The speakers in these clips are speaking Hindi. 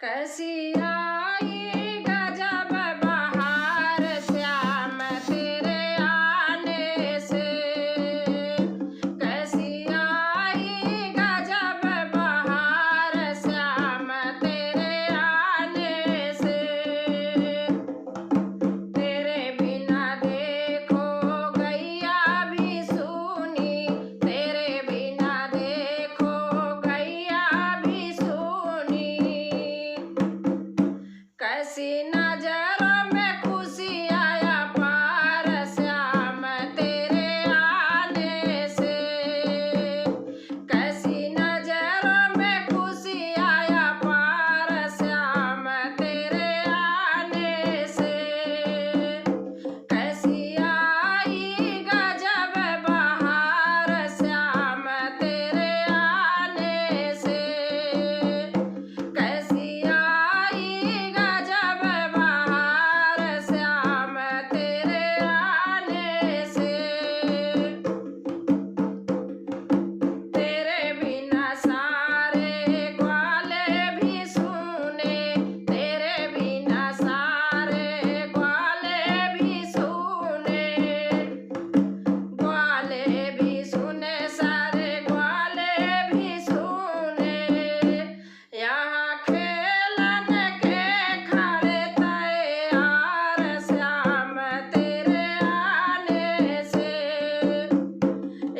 कैसी आई गजब बहार श्याम तेरे आने से। कैसी आई गजब बहार श्याम तेरे आने से। तेरे बिना देखो गैया भी सूनी, तेरे बिना देखो गैया भी सूनी। कैसी नजरों में खुशी आया पार श्याम तेरे आने से। कैसी नजरों में खुशी आया पार श्याम तेरे आने से। कैसी आई गजब बहार श्याम तेरे आने से। कैसी आई गजब बहार श्याम तेरे आने से। तेरे बिना सारे ग्वाले भी सूने, तेरे बिना सारे ग्वाले भी सूने। ग्वाले भी सुने, सारे ग्वाले भी सुने। यहाँ खेलन के खड़े तैयार श्याम तेरे आने से।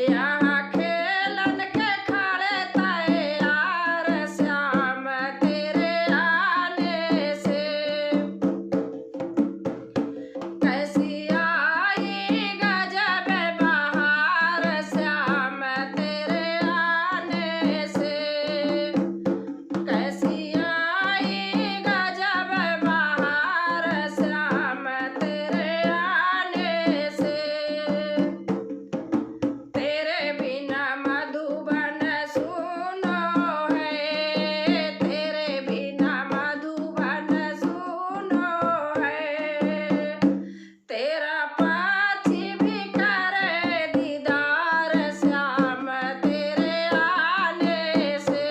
यहाँ खेलन के खड़े तैयार श्याम तेरे आने से। कैसी आई गजब बहार श्याम तेरे आने से। कैसी आई गजब बहार श्याम तेरे आने से। तेरे बिना मधुबन सुनो है, तेरे बिना मधुबन सुनो है। तेरा पाछी भी करे दीदार श्याम तेरे आने से।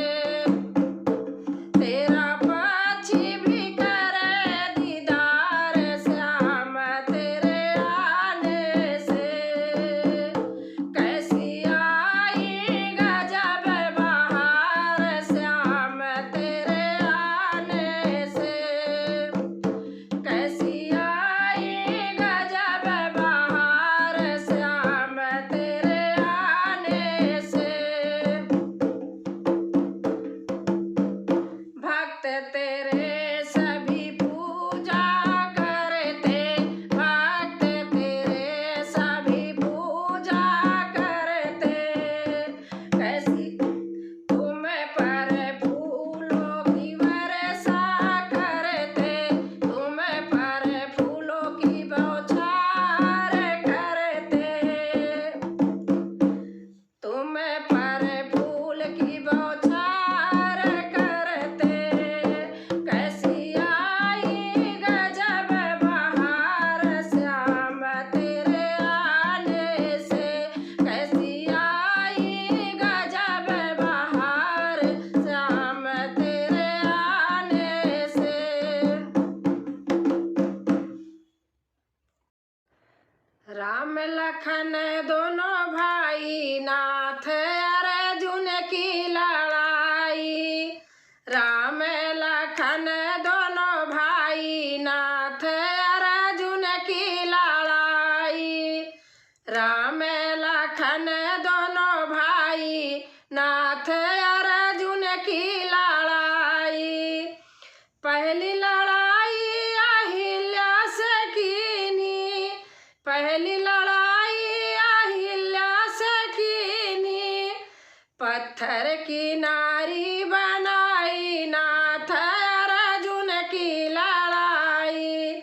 तेरा पाछी भी करे दीदार श्याम तेरे आने से। कैसी आई गजब बहार श्याम तेरे आने से। कैसी आई गजब बहार श्याम तेरे आने से। भक्त तेरे सभी पूजा करते, भक्त तेरे सभी पूजा करते। कैसी तुम पर फूलों की वर्षा करते, तुम पर फूलों की बौछार करते। तुम पर फूल की बौछार करते। कैसी आई गजब बहार श्याम तेरे आने से। कैसी आई गजब बहार श्याम तेरे आने से। राम लखन दोनों भाई नाथ अर्जुन की लड़ाई। राम लखन दोनों भाई नाथ अर्जुन की लड़ाई। राम लखन दोनों भाई नाथ अर्जुन की लड़ाई। पहली लड़ाई अहिल्या से कीनी, पहली लड़ाई अहिल्या से कीनी। पत्थर की नारी बनाई नाथ अर्जुन की लड़ाई।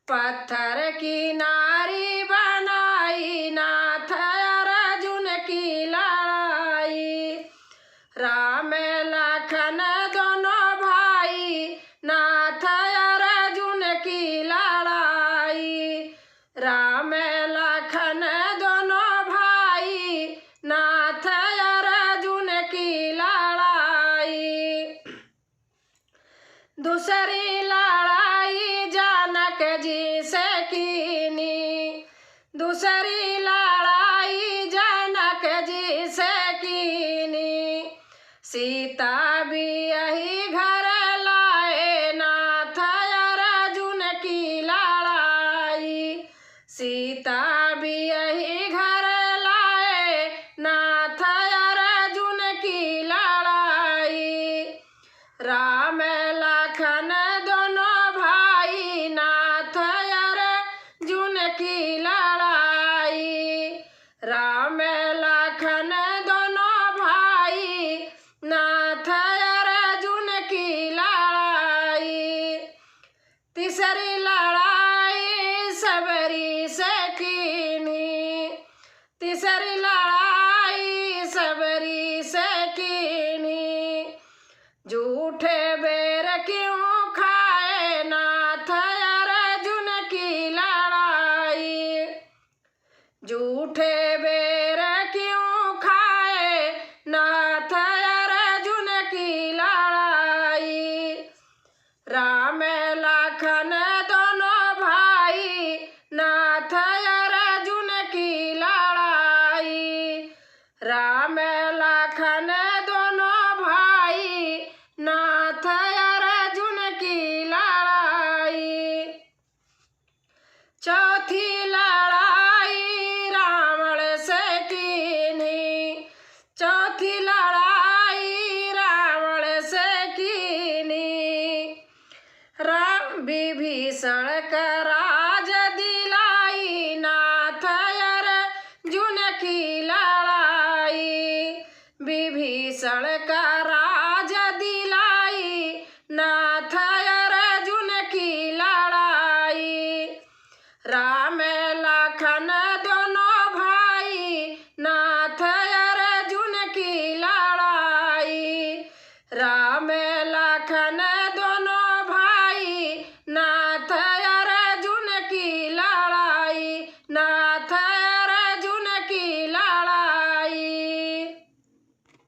पत्थर की नारी बनाई नाथ अर्जुन की लड़ाई। राम लखन दोनों भाई नाथ अर्जुन की लड़ाई। राम लखन दोनों भाई नाथ अर्जुन की लड़ाई। दूसरी लड़ाई जानक जी से कीनी, दूसरी लड़ाई जानक जी से कीनी। सीता भी यही घर लाए नाथ अर्जुन की लड़ाई, सीता भी यही घर लाए नाथ अर्जुन की लड़ाई। राम लखन दोनों भाई नाथ अर्जुन की लड़ाई, राम लखन दोनों भाई नाथ अर्जुन की लड़ाई। तीसरी लड़ाई सबरी से कीनी, तीसरी लड़ाई सबरी से कीनी। झूठे बेर क्यों खाए नाथ अर्जुन की लड़ाई, झूठे बेर क्यों खाए नाथ अर्जुन की लड़ाई। राम लखन दोनों भाई नाथ अर्जुन की लड़ाई, राम लखन दोनों भाई नाथ अर्जुन की लड़ाई। चौथी लड़ाई रावण से कीनी, चौथी लड़ाई रावण से कीनी। राम विभीषण का राज दिलाई नाथ अर्जुन की लड़ाई, विभीषण